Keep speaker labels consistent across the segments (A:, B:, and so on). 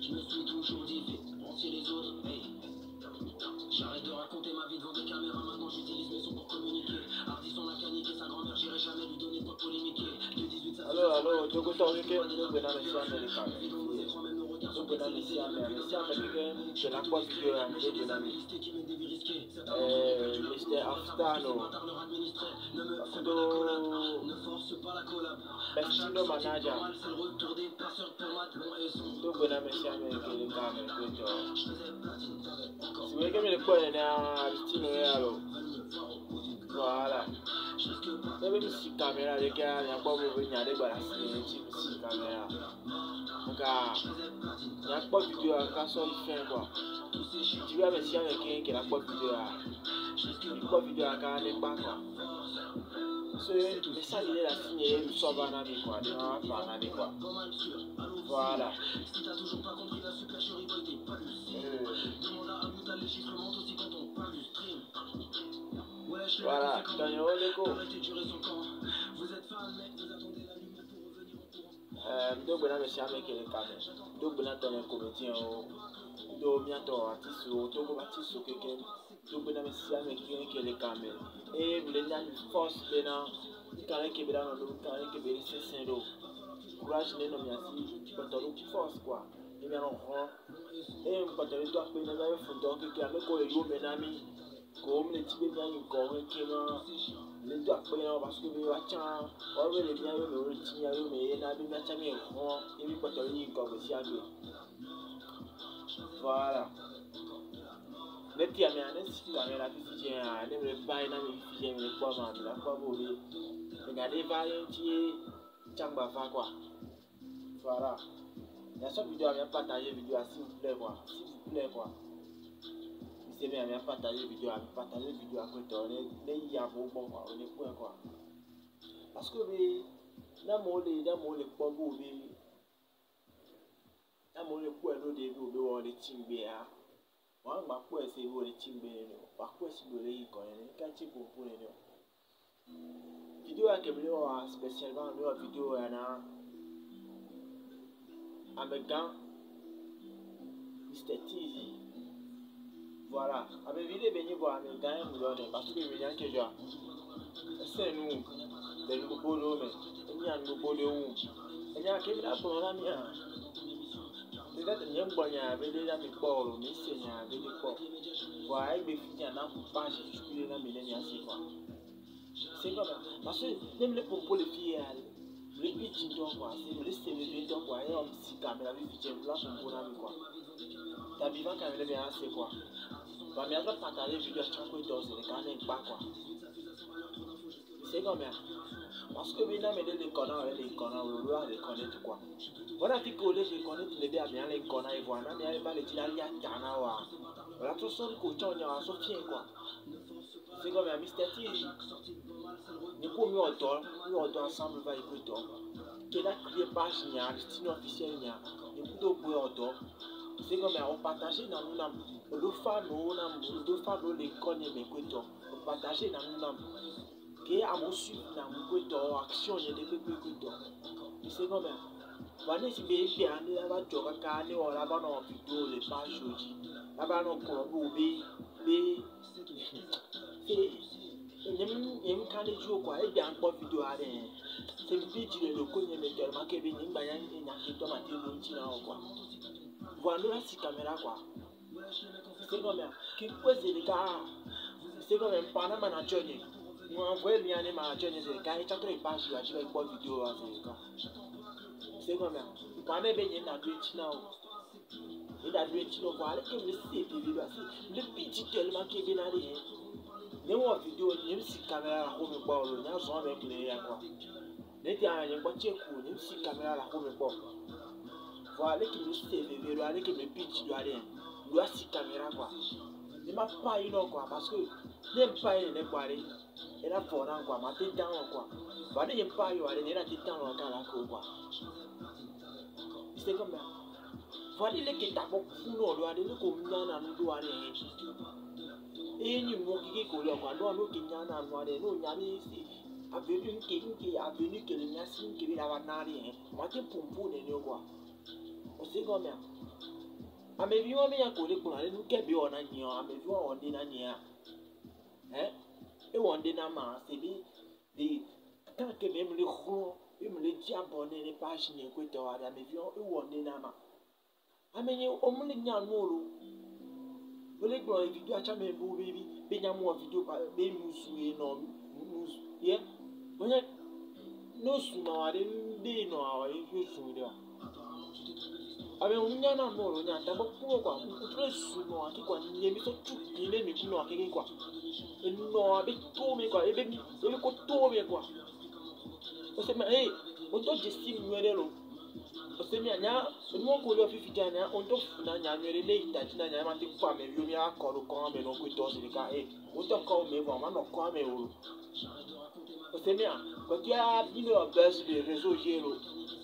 A: Je me suis toujours différencié les autres. Hey. J'arrête de raconter ma vie devant des caméras, maintenant j'utilise mes sons pour communiquer. Ardisson l'a caniqué, sa grand-mère, j'irai jamais lui donner quoi polémiquer. De 18 ça
B: alors, tu peux t'en dire que nous venons ici à Amérique. Nous venons ici à Amérique. Ici à Amérique, c'est la quoi vidéo à nous venons. Mr. Aftano. Bestino Manager. Nous venons ici à Amérique. Si vous voulez que je le prenne à Bestino, alors. Voilà. Même si la caméra, les gars, il n'y a pas de venir à débarrasser si la caméra. Donc, il n'y a pas de vidéo à casser le fin quoi. Tu vois, mais si il y a quelqu'un qui n'a pas de vidéo à. Il n'y a pas de vidéo à garder pas quoi. Mais ça, il est la signé, nous sommes en ami quoi. Nous sommes en ami quoi. Voilà. Si t'as toujours pas compris la super chérie, t'es pas lucide. Demande à Abouta, les chiffres montent aussi quand on parle du stream. Voilà, dans le go. Vous êtes fan, mec, vous attendez la lumière pour revenir au courant. Donc, voilà, monsieur, avec les caméras. Donc, voilà, dans le comédien, donc, bientôt, artiste, donc, artiste, quelqu'un. Donc, voilà, monsieur, avec les caméras. Et vous l'avez dit, force, maintenant, quand il y a dans le quand il y a c'est Saint-Lô. Courage, les noms, merci, quand on force, quoi. Et bien, on rend. Et quand on doit payer, on a un fond d'or qui a mis quoi, les jours, mes amis. Comme les types bien une corée qui m'a les doigts payants parce que les watchants, on veut les bien le routine, mais il y a des matchs qui sont et puis quand on y comme si à deux. Voilà. Les petits amis, si la caméra qui vient, ne me pas une amie qui vient, me pas mal, la pas voler. Regardez, variété, tchamba fa quoi. Voilà. Il y a cette vidéo à bien partager, vidéo s'il vous plaît quoi, s'il vous plaît quoi. C'est bien, on a partagé la vidéo à côté, on est à bon quoi, on est point quoi. Parce que dans mon pas beau, dans mon point de début, on est timbé à. Moi, ma point c'est où les timbé, par quoi si vous voulez, quand tu pour nous. Vidéo à Kemlo, spécialement, nous, vidéo à Amegan, Mr. Tizi. Voilà, avec vidéo béni voir mais quand même nous parce que les gens que j'ai c'est nous les nouveaux bolos mais il y a un nouveau bolos il y a qui là pour la mia les gars il y a un bon il y a avec les amis pour mais c'est il y a avec des pour voilà il me finit à n'en pas je suis là mais il y a c'est quoi c'est comme parce que même les propos les filles les petits donc quoi c'est les donc quoi et on s'y caméra avec vidéo là pour la quoi t'as vivant quand même bien c'est quoi. Mais après partager vidéo à chaque fois c'est le cas n'est pas quoi. C'est comme ça. Parce que maintenant les connards on doit les connaître quoi. Voilà qui collé les connaître les bien les connards et voilà mais elle va les dire il y a cana wa. Voilà tout son coach on y a sorti quoi. C'est comme un Mr. T. Nous pouvons nous ensemble va écouter. Qui a créé page nia, style officiel nia. Nous pouvons auto. C'est comme on partage dans nous nam le fameux les connaît mais quoi on partage dans nous nam que a mosu na quoi action il des quoi c'est comme voilà si bien bien là va joga carnet on là va dans vidéo les pages aujourd'hui là va dans pour b c'est il quand les jours quoi et bien pas vidéo à c'est petit le connaît mais tellement que bien il y a une tomate l'outil quoi. Voilà si caméra quoi. C'est comme ça. Qui peut se les gars. C'est comme un panneau manager. Nous envoyons bien les managers les gars. Et tu as trouvé pas sur la vidéo à ces gars. C'est comme ça. Il paraît bien il y a deux chinois. Il y a deux chinois quoi. Les qui me c'est vidéo le petit tellement qui est bien allé. Nous en vidéo nous si caméra la home quoi. Nous en zoom avec les quoi. Les gars il y a pas check ou nous si caméra la home quoi. Voilà qui me c'est vidéo aller qui me pitch doit aller. Doit si caméra quoi. Ne m'a pas eu quoi parce que n'aime pas il n'est pas allé. Et là pour quoi ma tête dans quoi. Voilà il pas eu aller là tête dans quoi. C'est comme ça. Voilà les qui t'a pas pour nous doit aller comme nana nous doit aller. Et nous mo qui ko quoi nous qui nana nous aller nous nyami ici. Avenue qui avenue que les nyasi qui la va nari. Moi qui pour ne quoi. C'est comme ça. ameviwa me ya kole kuna le nuke bi ona nyo ameviwa onde na nya e wonde na ma se bi de tant que même le gros me le di abonné les pages ni ko to ara ameviwa e wonde na ma amenye omule nya nuru bole gbo video acha me bu baby be nya mo video pa be musu e no musu ye onye no su no are ndi no awa e su de abe unya na moro nya ta bokko kwa utre su no akikwa nye mi so tu ile mi kuno akike kwa no abe to me kwa ebe ko to me kwa o se ma o to jesi nwere lo o se mi anya mo ko lo fifi jana on to funa nya nwere le ita tina nya ma ti kwa me bi mi akoro ko me no ko to se ka o to ko me bo ma no ko me o se mi a ko ti a bi lo best de réseau jero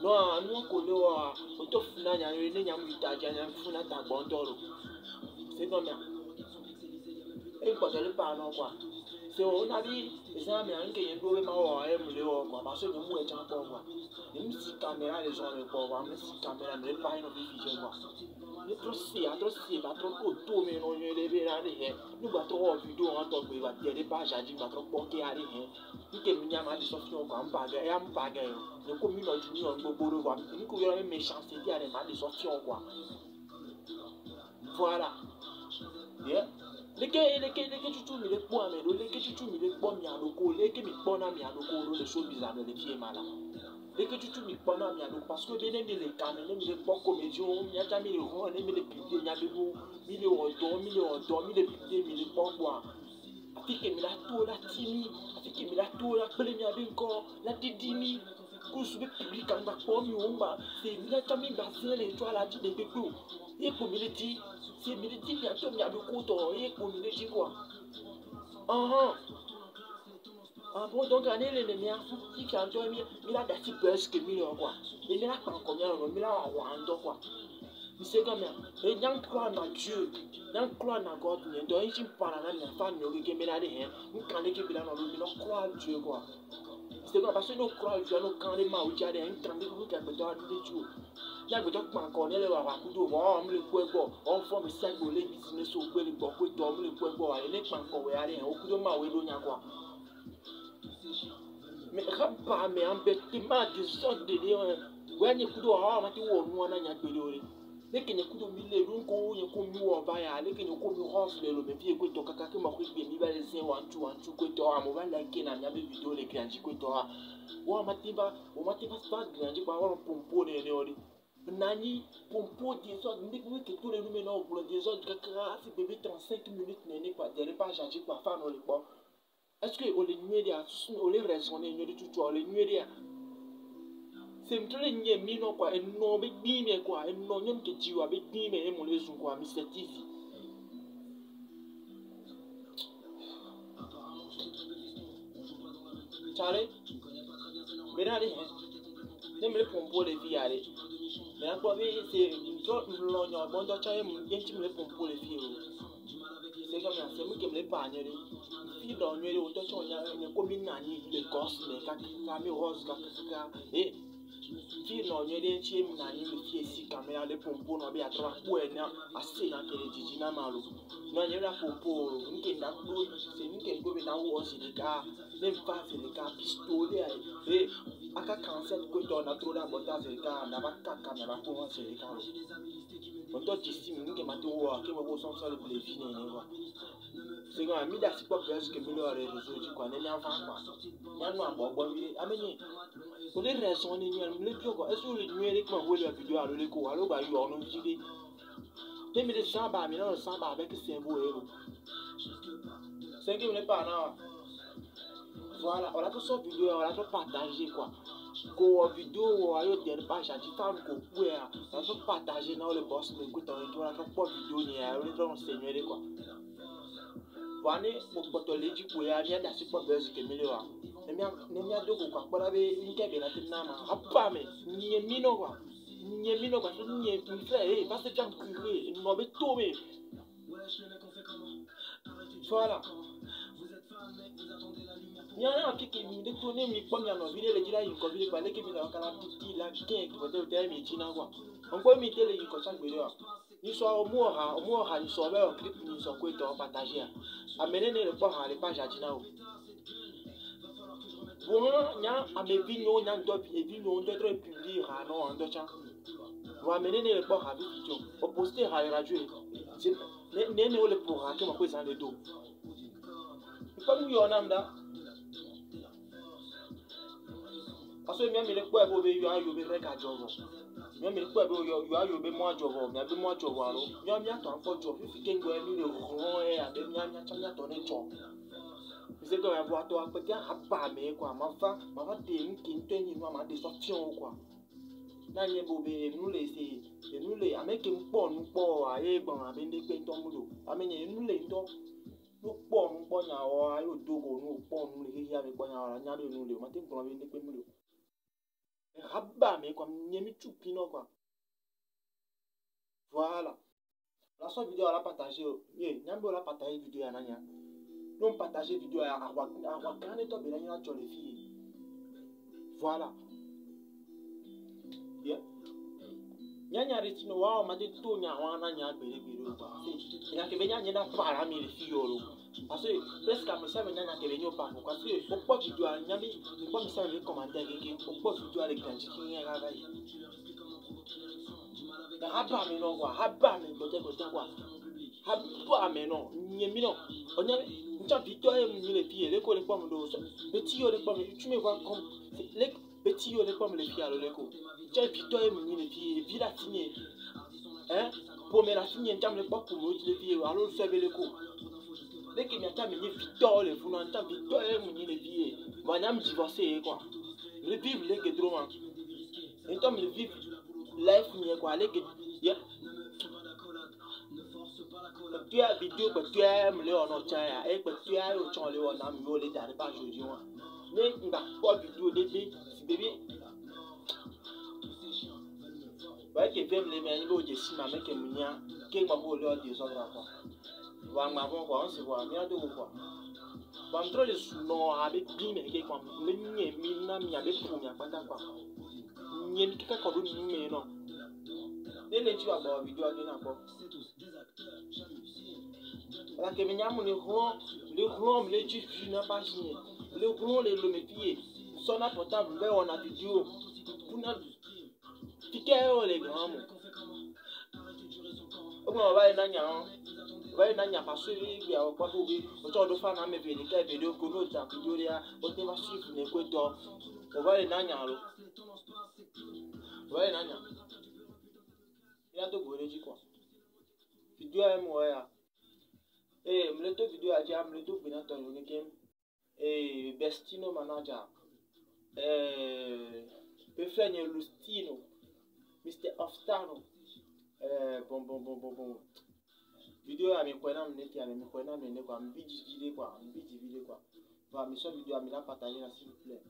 B: no anu ko le wa o to funa nya nwere nya mu ita jana funa ta gbondoro se ko mi e ko le pa no kwa se o na bi exam ya nke yen do we ma wa e mu le wo kwa ba so ni mu e jan po kwa ni si camera les gens me po wa mi si camera me pa ino bi fi kwa ni tro si ba tro ko to me no yen le be na de he ni ba tro video an to pe ba de de ba ja ji ba tro po ke ari he ni ke mi nya ma di so fi o kwa mpa ga ya mpa ga yo ni ko mi no ju ni on gbogbo ro wa ni ko yo me méchanceté ari ma di so fi o kwa voilà yeah leke tutu mi le kpo ame do leke tutu mi le kpo mi aloko leke mi kpo na mi aloko do le so bizarre le pied mala leke tutu mi kpo na mi aloko parce que bene mi le kame ne mi le kpo comédien mi ata mi le ron ne mi le pide nya be bo mi le odo mi le pide mi le kpo kwa afike mi la to la timi afike mi la to la pele mi abi nko la didimi ko su be public an ba kpo mi o ngba se mi ata mi ba se le to la di de pe ko e ko mi le di c'est militaire bientôt il y a le coton et pour nous dire quoi bon donc année les lumières qui quand toi il a des buzz que million quoi il a pas combien on il a wando quoi c'est comme et n'en croit na Dieu n'en croit na God ni donc il parle na la femme yo que me la de hein nous quand les que bila no nous croit Dieu quoi c'est quoi parce que nous croit Dieu nous quand les ma ou dia de un quand les que peut doit de Dieu ya gbe to pa nkan ni le wa wa kudo o mi le ku egbo o fo mi si agbo le business so gbe le gbo ko to mi le ku egbo wa le pa nkan we are o kudo ma we lo nya kwa me rapa me ambete ma de sorte de we ni kudo o ma ti wo nu na nya gbe lori le ke ni kudo mi le ru ko ye ko mi wo ba ya le ke ni ko mi hof le lo me fi ko to kaka ke ma ko gbe mi ba le sin wan tu ko to mo ba like na nya be video le kan ji ko to wa ma ti ba spa gran ji ba wa pompo ne ori nani pompo des autres ndi ko ke to le nume na obulo des autres kaka si bébé 35 minutes ne pas de pas jaji kwa fa no le po est-ce que o le nué dia o le raisonner nué tout o le nué dia c'est mtole nye mi no kwa eno be bi me kwa eno nyom ke jiwa be bi me e mo le zu kwa Mr TV chale benale ne me le pompo le fiare mais à quoi c'est trop l'oignon bon donc tu me le pompo le fille c'est comme ça c'est moi qui me le pagne le fille dans le auto tu on comme une année le gosse mais quand mi rose quand et fille non il y a des une année le fille ici caméra le pompo non bien trois pour na assez na que le diji na malo non il y a la pompo ni na do c'est ni que go na wo c'est le gars même pas c'est le gars pistolet et aka cancel ko to na trop la bota c'est le gars na ba kaka na ba ko c'est le gars on to d'ici ni que mato wa que mo so so le plevi ne wa c'est comme mi da si pas parce que mi le réseau du quoi ne mi enfant quoi ya no abo bo mi ameni pour les raisons ni le bio quoi est-ce que le numérique ma wo la vidéo alo le ko alo ba yo no jide mais mi le samba mi no samba avec cerveau c'est que me pas na voilà on a tout ça vidéo on a tout partager quoi ko vidéo o ayo der pa ja ti fam ko ku ya on tout partager na le boss me écoute on a tout vidéo ni ya on est seigneur quoi voilà mo poto le ji ko ya ni da si po best que mi le wa ne mi ado ko kwa para be ni ke be la tinna ma apa me ni mi no kwa so ni mi frère parce que j'en curé no be to me voilà ni ana ki ki mi de tourner mi pom ya no vile le jira yin ko vile pa le ke mi la kala titi la ke ko de mi tina kwa Encore imiter les comme ça, ni soit au moins, ni soit un clip, ni soit quoi, tu partager. Amener le port à l'épage à Dinao. Bon, il y a un vigno, il y a un top, et vigno, on doit publier à non, en deux champs. Vous amenez le port à vidéo, au poster à la radio. N'est le pour à qui m'a posé le dos. Comme nous, on a là. Parce que même les poids, vous avez eu un cas de jour. Même les poids, vous avez eu moins de jour, mais un peu moins de jour. Il y a un temps pour jour, il faut que vous le rond et à des miens, il y a un ton de jour. C'est comme un boîteau à côté, à pas, mais quoi, ma femme, t'es qui ne tenait pas ma désorption ou quoi. Là, il y a bobé, nous laisser, et nous les, à mettre un pont, nous pont, à bon, à bien des pétons moulot. À mener, nous les dons, nous pont, à oreille, au dogo, nous pont, nous les avec bon, à la nous les, matin pour bien des pétons moulot. Rabat, mais comme il y a mis tout pino, quoi. Voilà. La seule vidéo à la partager, il y a la partager vidéo à Nanya. Non partager vidéo à Wakane, toi, mais là, il y a les filles. Voilà. Bien. Nyanya retino wa ma de to nya wa na nya bere bere kwa se nya ke benya nya para mi le fiolo parce que presque à me ça nya ke benyo pa kwa se o po video nya bi ko mi ça le commentaire ke o po video avec kan chikin nya ga ga da haba mi no kwa haba mi ko te kwa haba mi no nye mi no onya ncha video e mi le pied le ko le po mo do le ti yo le po mi tu me vois comme le petit yo le po mi le pied le ko j'ai plutôt aimé les filles, et puis la signée. Hein? Pour me la signer, j'aime le pas pour me les filles, alors le servez le coup. Dès qu'il y a un temps, il y a plutôt les fous, un temps, plutôt aimé les filles. Madame divorcée, quoi. Le vivre, les que trop, hein. Et toi, le vivre, life, quoi, les que. Tu as vidéo que tu aimes le on tient et que tu as au champ le on a mieux les derniers pas aujourd'hui. Mais il va pas vidéo bébé. Ouais, que fait les mains, il va au-dessus, ma mec, qui m'a volé des autres. Va m'avoir quoi, on se voit, mais à deux quoi. Va me trouver le nom avec bien, mais qui comme le mien, mi avec pour mi pas quoi. N'y a quelqu'un qui a donné mais non. Les tu vas voir vidéo à donner encore. La que vient mon le rond, les tu n'as pas signé. Le rond, les métiers. Son portable, mais on a vidéo. Piqué les grands. On va aller dans ouais, Nanya, parce que il y a pas de autant de femmes à me faire des vidéos que nous avons vidéo là, on va suivre les couteaux. On va aller Nanya alors. Ouais, Nanya. Il y a deux gros quoi. Vidéo à moi. Eh, me le vidéo à dire, me le tout bien ton game. Eh, Bestino manager. Befenye Lustino. Mr. Oftano. Bon. Vidéo à mes points à mes points à mes quoi, vidéo quoi. Voilà, mes vidéo à me la partager là s'il vous plaît.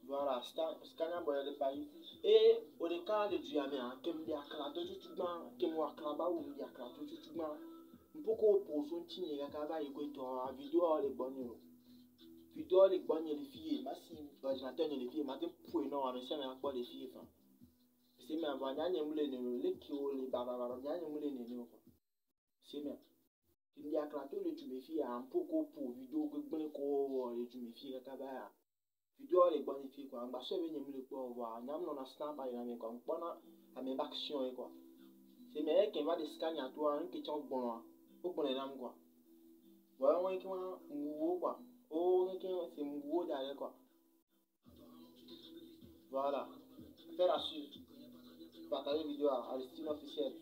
B: Voilà, scanner boy le pays. Et au cas de Dieu hein, que me dia kala to tutuma, que moi kala ba ou me dia kala to tutuma. Mpoko pour son tini ya kaba iko to vidéo les bonnes. Vidéo les bonnes les filles, merci ordinateur les filles, matin pour non à me ça mais quoi les filles enfin. C'est même avant nyanya mule ne le ki o le baba nyanya mule ne no. C'est bien. Il y a claté le tu me fies un peu pour vidéo que bon ko le tu me fies ka ba. Vidéo les bonnes filles quoi. Ba so be nyem le ko voir. Nyam no na snap pa ina me ko pona a me action quoi. C'est mais qui va de scanner à toi un qui tient bon. Pour bon nam quoi. Voilà moi qui m'a mou quoi. Oh qui c'est mou derrière quoi. Voilà. Faire la suite. Partager vidéo à Aristine officiel.